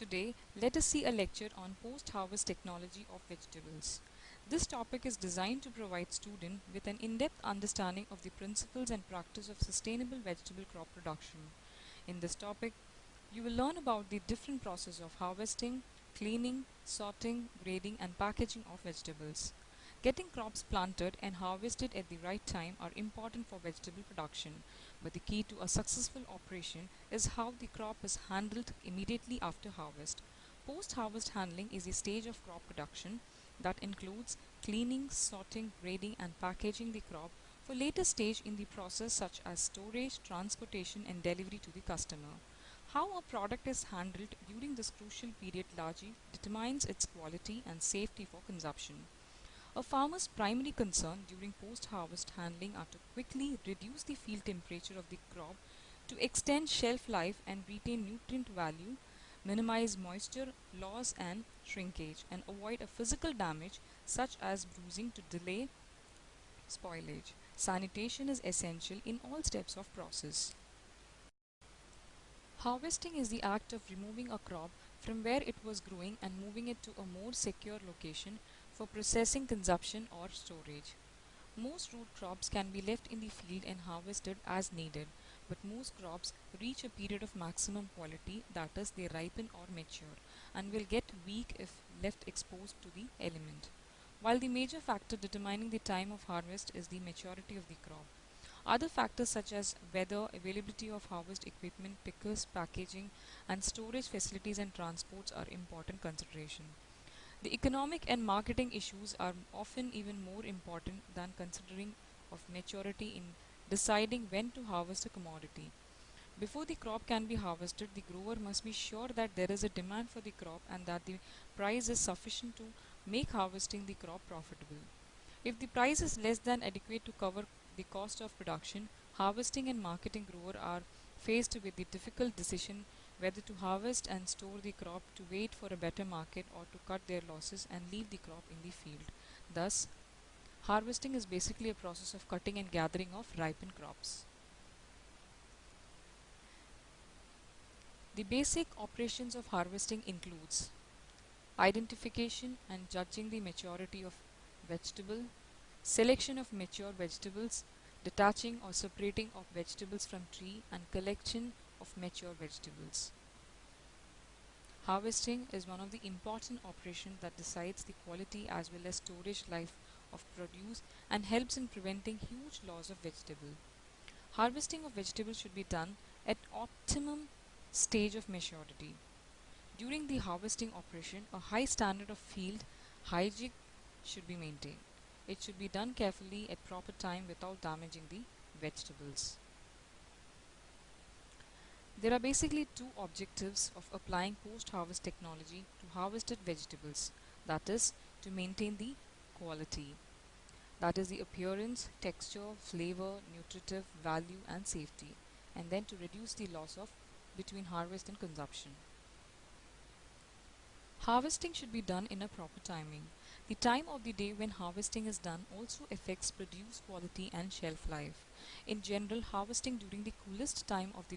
Today, let us see a lecture on post-harvest technology of vegetables. This topic is designed to provide students with an in-depth understanding of the principles and practice of sustainable vegetable crop production. In this topic, you will learn about the different process of harvesting, cleaning, sorting, grading and packaging of vegetables. Getting crops planted and harvested at the right time are important for vegetable production, but the key to a successful operation is how the crop is handled immediately after harvest. Post-harvest handling is a stage of crop production that includes cleaning, sorting, grading and packaging the crop for later stage in the process such as storage, transportation and delivery to the customer. How a product is handled during this crucial period largely determines its quality and safety for consumption. A farmer's primary concern during post-harvest handling are to quickly reduce the field temperature of the crop to extend shelf life and retain nutrient value, minimize moisture loss and shrinkage, and avoid a physical damage such as bruising to delay spoilage. Sanitation is essential in all steps of process. Harvesting is the act of removing a crop from where it was growing and moving it to a more secure location for processing, consumption or storage. Most root crops can be left in the field and harvested as needed, but most crops reach a period of maximum quality, that is, they ripen or mature, and will get weak if left exposed to the element. While the major factor determining the time of harvest is the maturity of the crop, other factors such as weather, availability of harvest equipment, pickers, packaging, and storage facilities and transports are important consideration. The economic and marketing issues are often even more important than considering of maturity in deciding when to harvest a commodity. Before the crop can be harvested, the grower must be sure that there is a demand for the crop and that the price is sufficient to make harvesting the crop profitable. If the price is less than adequate to cover the cost of production, harvesting and marketing grower are faced with the difficult decision whether to harvest and store the crop, to wait for a better market, or to cut their losses and leave the crop in the field. Thus, harvesting is basically a process of cutting and gathering of ripened crops. The basic operations of harvesting includes identification and judging the maturity of vegetable, selection of mature vegetables, detaching or separating of vegetables from tree and collection of mature vegetables. Harvesting is one of the important operations that decides the quality as well as storage life of produce and helps in preventing huge loss of vegetable. Harvesting of vegetables should be done at optimum stage of maturity. During the harvesting operation, a high standard of field hygiene should be maintained. It should be done carefully at proper time without damaging the vegetables. There are basically two objectives of applying post-harvest technology to harvested vegetables, that is, to maintain the quality, that is the appearance, texture, flavor, nutritive value and safety, and then to reduce the loss of between harvest and consumption. Harvesting should be done in a proper timing. The time of the day when harvesting is done also affects produce quality and shelf life. In general, harvesting during the coolest time of the